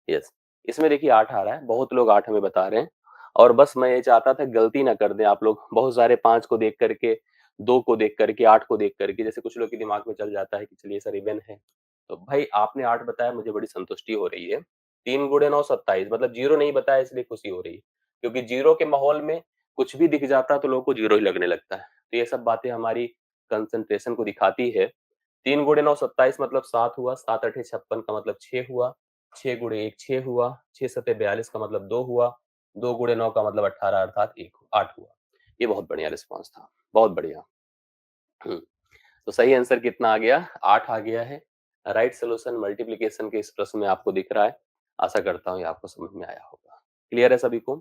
यस, इसमें देखिए 8 आ रहा है, बहुत लोग 8 हमें बता रहे हैं, और बस मैं ये चाहता था गलती ना कर दें आप लोग, बहुत सारे 5 को देख करके, 2 को देख करके, 8 को देख करके, जैसे कुछ लोग के दिमाग में चल जाता है कि चलिए सर इवन है। तो भाई आपने 8 बताया, मुझे बड़ी संतुष्टि हो रही है। 3 गुणे 9 27, मतलब जीरो नहीं बताया इसलिए खुशी हो रही है, क्योंकि जीरो के माहौल में कुछ भी दिख जाता है तो लोगों को जीरो ही लगने लगता है। तो ये सब बातें हमारी कंसंट्रेशन को दिखाती है। 3 गुणे 9 27 मतलब 7 हुआ, 7 अठे 56 का मतलब 6 हुआ, 6 गुणे 1 6 हुआ, 6 सते 42 का मतलब 2 हुआ, 2 गुणे 9 का मतलब 18 अर्थात 1 8 हुआ। ये बहुत बढ़िया रिस्पॉन्स था, बहुत बढ़िया। तो सही आंसर कितना आ गया, 8 आ गया है। राइट सॉल्यूशन मल्टीप्लिकेशन के इस प्रश्न में आपको दिख रहा है। आशा करता हूँ ये आपको समझ में आया होगा। क्लियर है सभी को।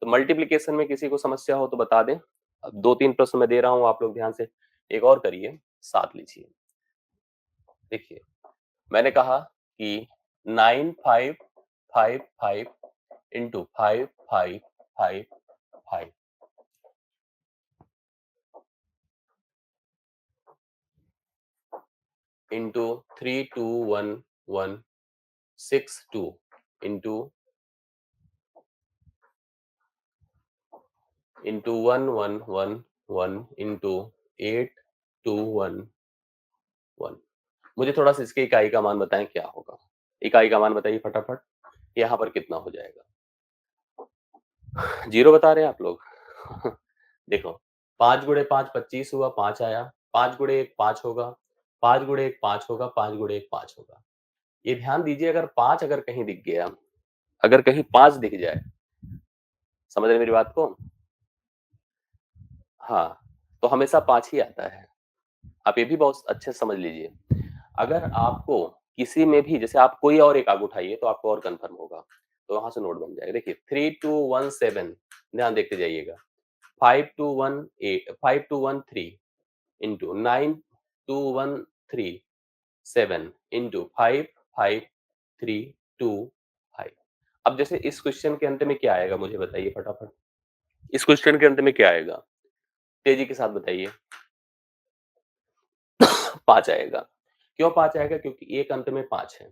तो मल्टीप्लिकेशन में किसी को समस्या हो तो बता दें। अब 2-3 प्रश्न मैं दे रहा हूँ, आप लोग ध्यान से एक और करिए, साथ लीजिए। देखिए मैंने कहा कि 9555 इंटू 5555 इंटू 321162 इंटू 1111 इंटू 8211। मुझे थोड़ा सा इसके इकाई का मान बताएं क्या होगा। इकाई का मान बताइए फटाफट, यहाँ पर कितना हो जाएगा। जीरो बता रहे हैं आप लोग। देखो 5 गुणे 5 25 हुआ, 5 आया, 5 गुणे 1 5 होगा, 5 गुणे 1 5 होगा, 5 गुणे 1 5 होगा। ये ध्यान दीजिए, अगर 5 अगर कहीं दिख गया, अगर कहीं 5 दिख जाए, समझ रहे मेरी बात को। हाँ, तो हमेशा 5 ही आता है। आप ये भी बहुत अच्छे से समझ लीजिए। अगर आपको किसी में भी, जैसे आप कोई और एक आग उठाइए तो आपको और कंफर्म होगा, तो वहां से नोट बन जाएगा। देखिए 3217, ध्यान देखते जाइएगा, 5213 इंटू 92137 इंटू 5532 5। अब जैसे इस क्वेश्चन के अंत में क्या आएगा मुझे बताइए फटाफट? इस क्वेश्चन के अंत में क्या आएगा? तेजी के साथ बताइए। 5 आएगा। क्यों 5 आएगा? क्योंकि एक अंत में 5 है।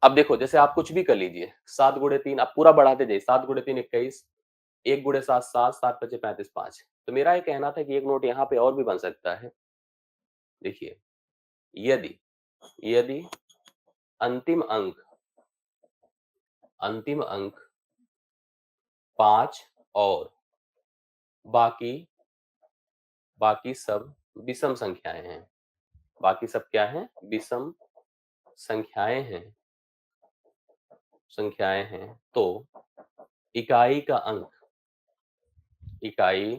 अब देखो जैसे आप कुछ भी कर लीजिए, 7 गुणे 3 आप पूरा बढ़ाते जाइए, 7 गुणे 3 21, 1 गुणे 7 7, 7 पचे 35 5। तो मेरा ये कहना था कि एक नोट यहाँ पे और भी बन सकता है। देखिए, यदि यदि अंतिम अंक अंतिम अंक 5 और बाकी बाकी सब विषम संख्याएँ हैं। बाकी सब क्या हैं? विषम संख्याएँ हैं संख्याएँ हैं। तो इकाई का अंक इकाई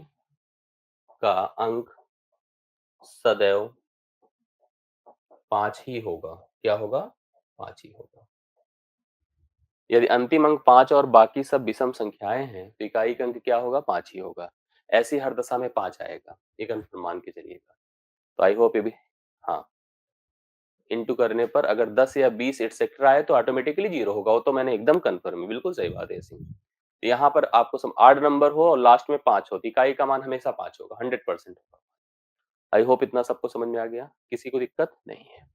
का अंक सदैव 5 ही होगा। क्या होगा? 5 ही होगा। यदि अंतिम अंक 5 और बाकी सब विषम संख्याएँ हैं, तो इकाई का अंक क्या होगा? 5 ही होगा। ऐसी हर दशा में 5 आएगा। ये कन्फर्म मान के चलिएगा। तो आई होप ये भी हाँ, इंटू करने पर अगर 10 या 20 एटसेट्रा आए तो ऑटोमेटिकली 0 होगा। वो तो मैंने एकदम कन्फर्म है, बिल्कुल सही बात है ऐसी। यहाँ पर आपको सम ऑड नंबर हो और लास्ट में 5 हो, तो इकाई का मान हमेशा 5 होगा, 100% होगा। आई होप इतना सबको समझ में आ गया। किसी को दिक्कत नहीं है।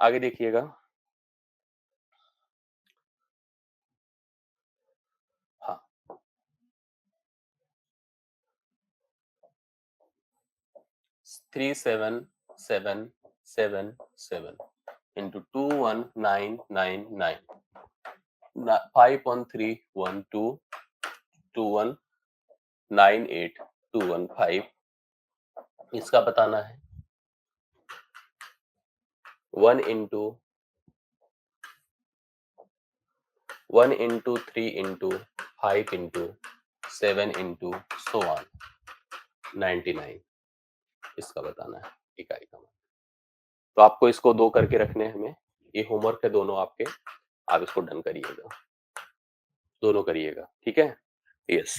आगे देखिएगा। हाँ, 37777 into 21999 51312 2198215 इसका बताना है। 1 into 1 into 3 into 5 into 7 into so on 99 इसका बताना है इकाई का मान। तो आपको इसको 2 करके रखने हैं हमें। ये होमवर्क है दोनों आपके। आप इसको डन करिएगा। दोनों करिएगा, ठीक है? यस।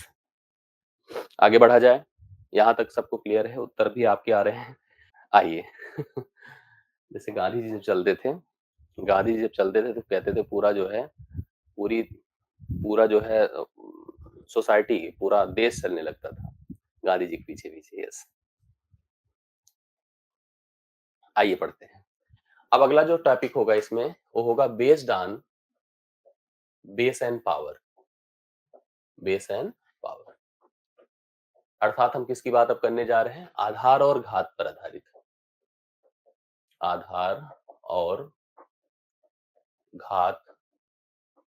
आगे बढ़ा जाए। यहाँ तक सबको क्लियर है, उत्तर भी आपके आ रहे हैं। आइए। जैसे गांधी जी जब चलते थे गांधी जी जब चलते थे तो कहते थे पूरा जो है पूरी पूरा जो है सोसाइटी पूरा देश चलने लगता था गांधी जी के पीछे पीछे। यस। आइए पढ़ते हैं। अब अगला जो टॉपिक होगा इसमें वो होगा based on base and power. Base and power अर्थात हम किसकी बात अब करने जा रहे हैं? आधार और घात पर आधारित। आधार और घात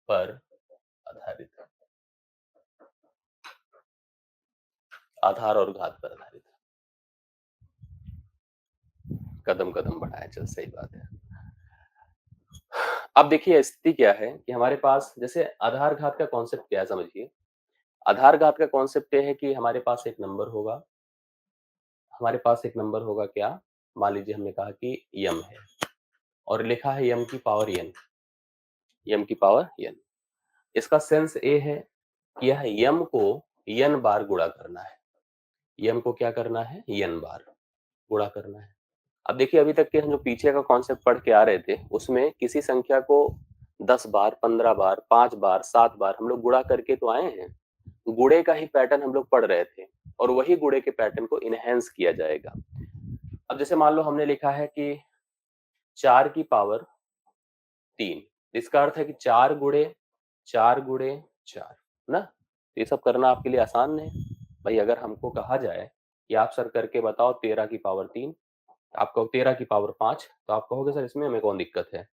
पर आधारित। आधार और घात पर आधारित। कदम कदम बढ़ाया चल, सही बात है। अब देखिए स्थिति क्या है कि हमारे पास जैसे आधार घात का कॉन्सेप्ट क्या है समझिए। आधार घात का कॉन्सेप्ट ये है कि हमारे पास एक नंबर होगा। हमारे पास एक नंबर होगा क्या? मान लीजिए हमने कहा कि यम है और लिखा है यम की पावर एन। यम की पावर एन। इसका सेंस ये है कि यह यम को एन बार गुणा करना है। यम को क्या करना है? एन बार गुणा करना है। अब देखिए अभी तक के हम जो पीछे का कॉन्सेप्ट पढ़ के आ रहे थे उसमें किसी संख्या को 10 बार, 15 बार, 5 बार, 7 बार हम लोग गुणा करके तो आए हैं। गुणे का ही पैटर्न हम लोग पढ़ रहे थे और वही गुणे के पैटर्न को इनहेंस किया जाएगा। अब जैसे मान लो हमने लिखा है कि 4 की पावर 3। इसका अर्थ है कि 4 गुणे 4 ना? ये सब करना आपके लिए आसान है। भाई अगर हमको कहा जाए कि आप सर करके बताओ 13 की पावर 3, आप कहो 13 की पावर 5, तो आप कहोगे सर इसमें हमें कौन दिक्कत है?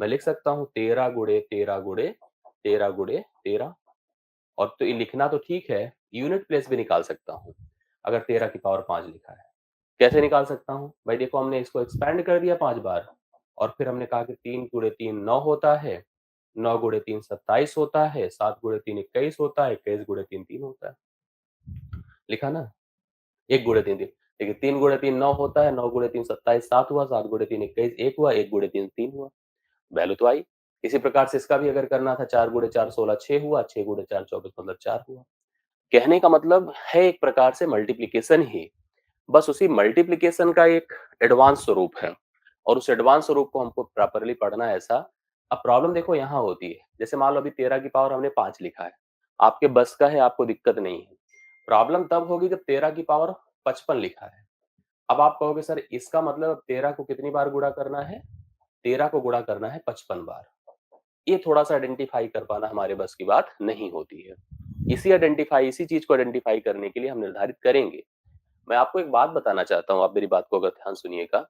मैं लिख सकता हूँ 13 गुणे 13 गुणे 13 गुणे 13। और तो ये लिखना तो ठीक है, यूनिट प्लेस भी निकाल सकता हूँ अगर 13 की पावर 5 लिखा है। कैसे निकाल सकता हूँ? भाई देखो हमने इसको एक्सपेंड कर दिया 5 बार और फिर हमने कहा कि 3 गुणे 3 9 होता है, 9 गुणे 3 27 होता है, 7 गुणे 3 21 होता है, 21 गुणे 3 3 होता है। लिखा ना? 1 गुणे 3 3। देखिए 3 गुणे 3 9 होता है, 9 गुणे 3 27 7 हुआ, 7 गुणे 3 21 1 हुआ, 1 गुणे 3 3 हुआ। वैल्यू तो आई। इसी प्रकार से इसका भी अगर करना था 4 गुणे 4 16 6 हुआ, 6 गुणे 4 24 मतलब 4 हुआ। कहने का मतलब है एक प्रकार से मल्टीप्लिकेशन ही, बस उसी मल्टीप्लिकेशन का एक एडवांस स्वरूप है और उस एडवांस स्वरूप को हमको प्रॉपरली पढ़ना है ऐसा। अब प्रॉब्लम देखो यहाँ होती है, जैसे मान लो अभी 13 की पावर हमने 5 लिखा है, आपके बस का है, आपको दिक्कत नहीं है। प्रॉब्लम तब होगी जब 13 की पावर 55 लिखा है। अब आप कहोगे सर इसका मतलब 13 को कितनी बार गुणा करना है? 13 को गुणा करना है 55 बार। ये थोड़ा-सा आइडेंटिफ़ाई कर पाना हमारे बस की बात नहीं होती है। इसी चीज़ को आइडेंटिफ़ाई करने के लिए हम निर्धारित करेंगे। मैं आपको एक बात बताना चाहता हूँ, आप मेरी बात को अगर ध्यान सुनिएगा।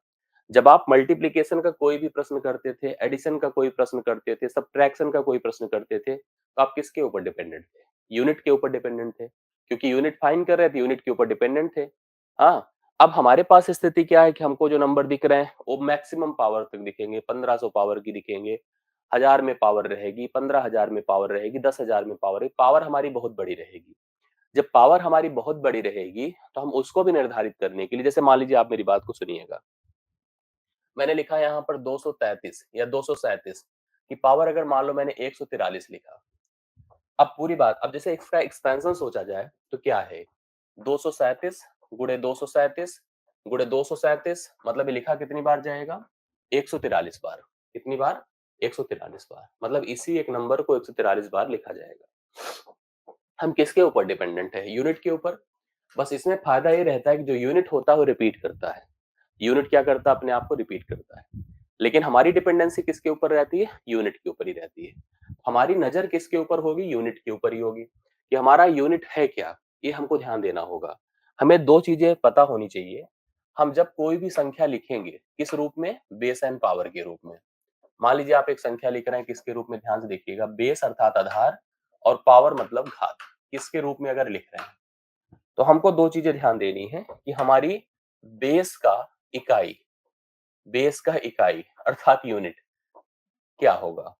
जब आप मल्टीप्लिकेशन का कोई भी प्रश्न करते थे, एडिशन का कोई प्रश्न करते थे, सब्ट्रैक्शन का कोई प्रश्न करते थे, तो आप किसके ऊपर डिपेंडेंट थे? यूनिट के ऊपर डिपेंडेंट थे, क्योंकि यूनिट फाइंड कर रहे थे, यूनिट के ऊपर डिपेंडेंट थे। हाँ, अब हमारे पास स्थिति क्या है कि हमको जो नंबर दिख रहे हैं, वो मैक्सिमम पावर तक दिखेंगे, 1500 पावर की दिखेंगे, 1000 में पावर रहेगी, 15,000 में पावर रहेगी, 10,000 में पावर रहेगी, पावर हमारी बहुत बड़ी रहेगी। जब पावर हमारी बहुत बड़ी रहेगी, तो हम उसको भी निर्धारित करने के लिए, जैसे मान लीजिए आप मेरी बात को सुनिएगा। मैंने लिखा है यहाँ पर 233 या 237 की पावर, अगर मान लो मैंने 143 लिखा। अब पूरी बात, अब जैसे इसका एक्सपेंशन सोचा जाए तो क्या है? 237 गुणे 237 गुणे 237, मतलब ये लिखा कितनी बार जाएगा? 143 बार। कितनी बार? 143 बार। मतलब इसी एक नंबर को 143 बार लिखा जाएगा। हम किसके ऊपर डिपेंडेंट है? यूनिट के ऊपर। बस इसमें फायदा ये रहता है कि जो यूनिट होता है वो रिपीट करता है। यूनिट क्या करता है? अपने आप को रिपीट करता है। लेकिन हमारी डिपेंडेंसी किसके ऊपर रहती है? यूनिट के ऊपर ही रहती है। हमारी नजर किसके ऊपर होगी? यूनिट के ऊपर ही होगी कि हमारा यूनिट है क्या, ये हमको ध्यान देना होगा। हमें दो चीजें पता होनी चाहिए। हम जब कोई भी संख्या लिखेंगे, किस रूप में? बेस एंड पावर के रूप में। मान लीजिए आप एक संख्या लिख रहे हैं, किसके रूप में? ध्यान से देखिएगा, बेस अर्थात आधार और पावर मतलब घात, किसके रूप में अगर लिख रहे हैं, तो हमको दो चीजें ध्यान देनी है कि हमारी बेस का इकाई, बेस का इकाई अर्थात यूनिट क्या होगा?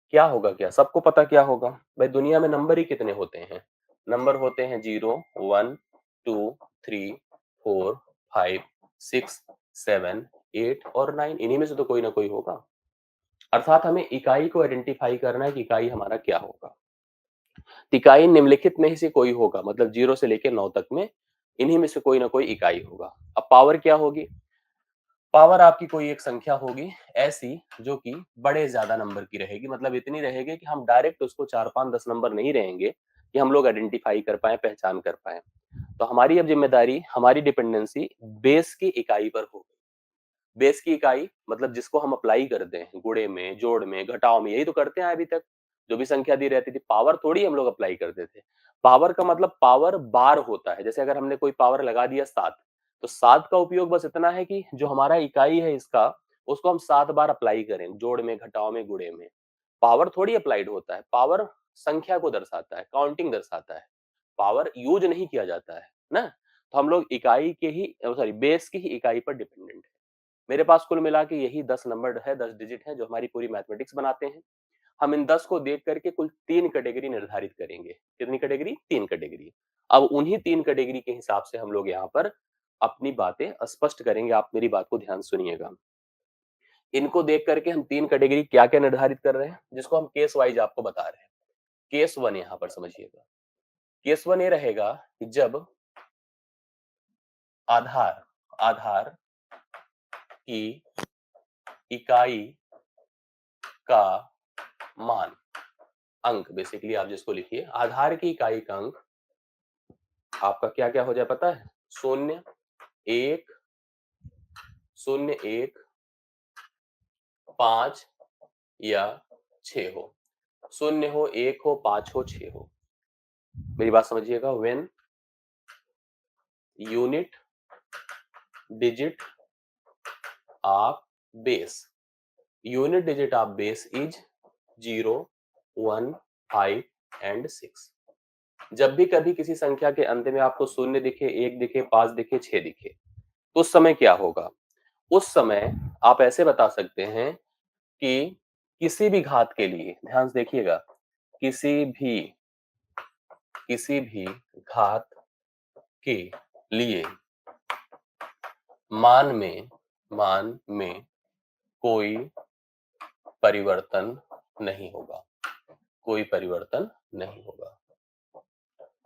क्या होगा? क्या सबको पता क्या होगा? भाई दुनिया में नंबर ही कितने होते हैं? नंबर होते हैं 0, 1, 2, 3, 4, 5, 6, 7, 8 और 9। इन्हीं में से तो कोई ना कोई होगा। अर्थात हमें इकाई को आइडेंटिफाई करना है कि इकाई हमारा क्या होगा। इकाई निम्नलिखित में ही से कोई होगा, मतलब 0 से लेकर 9 तक में इन्हीं में से कोई ना कोई इकाई होगा। अब पावर क्या होगी? पावर आपकी कोई एक संख्या होगी ऐसी जो कि बड़े ज्यादा नंबर की रहेगी, मतलब इतनी रहेगी कि हम डायरेक्ट उसको 4, 5, 10 नंबर नहीं रहेंगे कि हम लोग आइडेंटिफाई कर पाए, पहचान कर पाए। तो हमारी अब जिम्मेदारी, हमारी डिपेंडेंसी बेस की इकाई पर होगी। बेस की इकाई मतलब जिसको हम अप्लाई करते हैं गुणे में, जोड़ में, घटाव में, यही तो करते हैं अभी तक। जो भी संख्या दी रहती थी, पावर थोड़ी हम लोग अप्लाई करते थे। पावर का मतलब पावर बार होता है। जैसे अगर हमने कोई पावर लगा दिया 7, तो 7 का उपयोग बस इतना है कि जो हमारा इकाई है इसका, उसको हम 7 बार अप्लाई करें, जोड़ में, घटाव में, गुणे में। पावर थोड़ी अप्लाइड होता है। पावर संख्या को दर्शाता है, काउंटिंग दर्शाता है। पावर यूज नहीं किया जाता है ना। तो हम लोग इकाई के ही, सॉरी, बेस की ही इकाई पर डिपेंडेंट है। मेरे पास कुल मिला के यही 10 नंबर है, 10 डिजिट है जो हमारी पूरी मैथमेटिक्स बनाते हैं। हम इन 10 को देख करके कुल 3 कैटेगरी निर्धारित करेंगे। कितनी कैटेगरी? 3 कैटेगरी। अब उन्हीं 3 कैटेगरी के हिसाब से हम लोग यहाँ पर अपनी बातें स्पष्ट करेंगे। आप मेरी बात को ध्यान सुनिएगा। इनको देख करके हम 3 कैटेगरी क्या-क्या निर्धारित कर रहे हैं, जिसको हम केस वाइज आपको बता रहे हैं। केस 1 यहाँ पर समझिएगा। केस 1 ये रहेगा कि जब आधार आधार की इकाई का मान, अंक बेसिकली आप जिसको लिखिए, आधार की इकाई का अंक आपका क्या क्या हो जाए पता है? 0, 1, 0, 1, 5 या 6 हो। 0 हो, 1 हो, 5 हो, 6 हो। मेरी बात समझिएगा। When unit digit of base, unit digit of base is 0, 1, 5 and 6। जब भी कभी किसी संख्या के अंत में आपको 0 दिखे, 1 दिखे, 5 दिखे, 6 दिखे, तो उस समय क्या होगा? उस समय आप ऐसे बता सकते हैं कि किसी भी घात के लिए, ध्यान से देखिएगा, किसी भी घात के लिए मान में कोई परिवर्तन नहीं होगा। कोई परिवर्तन नहीं होगा।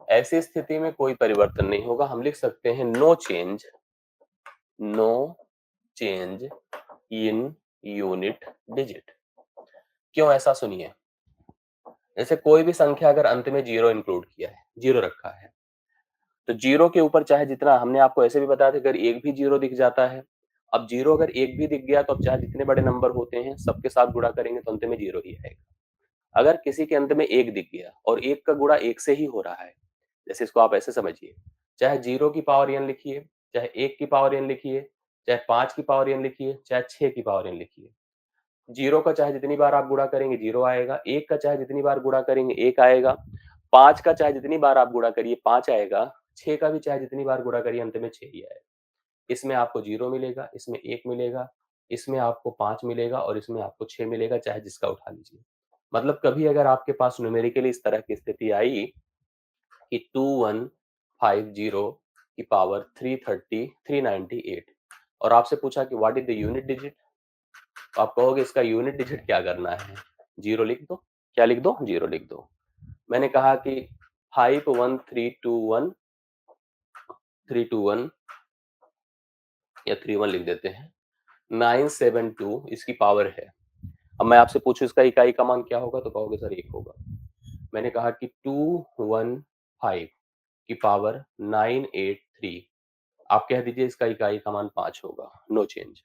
ऐसी स्थिति में कोई परिवर्तन नहीं होगा। हम लिख सकते हैं no change in unit digit. क्यों ऐसा सुनिए। जैसे कोई भी संख्या अगर अंत में 0 इंक्लूड किया है, 0 रखा है, तो 0 के ऊपर चाहे जितना हमने आपको ऐसे भी बताया था अगर 1 भी 0 दिख जाता है, अब 0 अगर 1 भी दिख गया तो अब चाहे जितने बड़े नंबर होते हैं सबके साथ गुणा करेंगे तो अंत में 0 ही आएगा। अगर किसी के अंत में 1 दिख गया और 1 का गुणा 1 से ही हो रहा है, जैसे इसको आप ऐसे समझिए, चाहे 0 की पावर n लिखिए, चाहे 1 की पावर n लिखिए, चाहे 5 की पावर n लिखिए, चाहे 6 की पावर n लिखिए। 0 का चाहे जितनी बार आप गुणा करेंगे 0 आएगा, 1 का चाहे जितनी बार गुणा करेंगे 1 आएगा, 5 का चाहे जितनी बार आप गुणा करिए 5 आएगा, 6 का भी चाहे जितनी बार गुणा करिए अंत में 6 ही आएगा। इसमें आपको 0 मिलेगा, इसमें 1 मिलेगा, इसमें आपको 5 मिलेगा और इसमें आपको 6 मिलेगा, चाहे जिसका उठा लीजिए। मतलब कभी अगर आपके पास न्यूमेरिकली इस तरह की स्थिति आई कि 2150 की पावर 330 398 और आपसे पूछा कि what is the unit digit, तो आप कहोगे इसका यूनिट डिजिट क्या करना है, 0 लिख दो। क्या लिख दो? 0 लिख दो। मैंने कहा कि 51321321 या 31 लिख देते हैं, 972 इसकी पावर है। अब मैं आपसे पूछूं इसका इकाई का मान क्या होगा, तो कहोगे सर 1 होगा। मैंने कहा कि 215 की पावर 983, आप कह दीजिए इसका इकाई का मान 5 होगा, नो चेंज।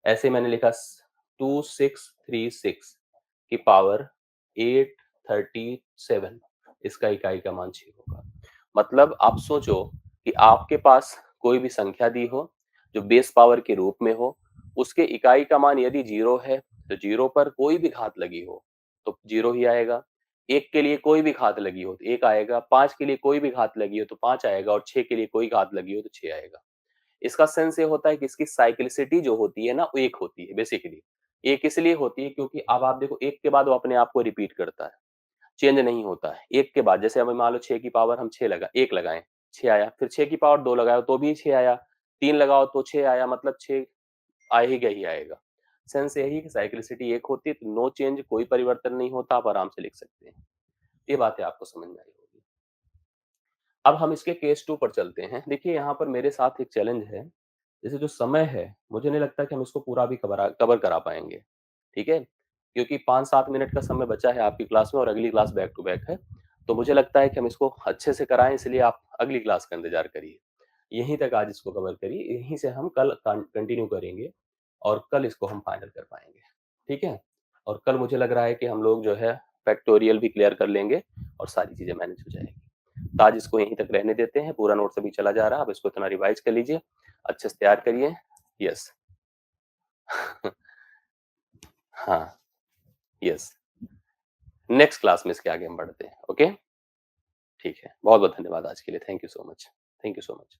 ऐसे मैंने लिखा 2636 की पावर 837, इसका इकाई का मान 6 होगा। मतलब आप सोचो कि आपके पास कोई भी संख्या दी हो जो बेस पावर के रूप में हो, उसके इकाई का मान यदि 0 है तो 0 पर कोई भी घात लगी हो तो 0 ही आएगा। 1 के लिए कोई भी घात लगी हो तो 1 आएगा, 5 के लिए कोई भी घात लगी हो तो 5 आएगा और 6 के लिए कोई घात लगी हो तो 6 आएगा। इसका सेंस ये होता है कि इसकी साइक्लिसिटी जो होती है ना वो 1 होती है बेसिकली। 1 इसलिए होती है क्योंकि अब आप देखो 1 के बाद वो अपने आप को रिपीट करता है, चेंज नहीं होता है। 1 के बाद जैसे हमें मान लो 6 की पावर हम 6 लगा 1 लगाएँ, 6 आया, फिर 6 की पावर 2 लगाओ तो भी 6 आया, 3 लगाओ तो 6 आया, मतलब 6 आएगा ही आएगा। सेंस यही है कि साइक्लिसिटी 1 होती है तो नो चेंज, कोई परिवर्तन नहीं होता, आप आराम से लिख सकते हैं। ये बातें आपको समझ में आई होगी। अब हम इसके केस 2 पर चलते हैं। देखिए यहाँ पर मेरे साथ एक चैलेंज है, जैसे जो समय है, मुझे नहीं लगता कि हम इसको पूरा भी कवर करा पाएँगे, ठीक है? क्योंकि 5-7 मिनट का समय बचा है आपकी क्लास में और अगली क्लास बैक टू बैक है। तो मुझे लगता है कि हम इसको अच्छे से कराएँ, इसलिए आप अगली क्लास का इंतज़ार करिए। यहीं तक आज इसको कवर करिए, यहीं से हम कल कंटिन्यू करेंगे और कल इसको हम फाइनल कर पाएँगे, ठीक है? और कल मुझे लग रहा है कि हम लोग जो है फैक्टोरियल भी क्लियर कर लेंगे और सारी चीज़ें मैनेज हो जाएँगी। तो आज इसको यहीं तक रहने देते हैं, पूरा नोट्स अभी चला जा रहा है, अब इसको इतना रिवाइज़ कर लीजिए, अच्छे से तैयार करिए। यस। हाँ, यस। नेक्स्ट क्लास में इसके आगे हम बढ़ते हैं, ओके? ठीक है। बहुत-बहुत धन्यवाद आज के लिए। Thank you so much. Thank you so much.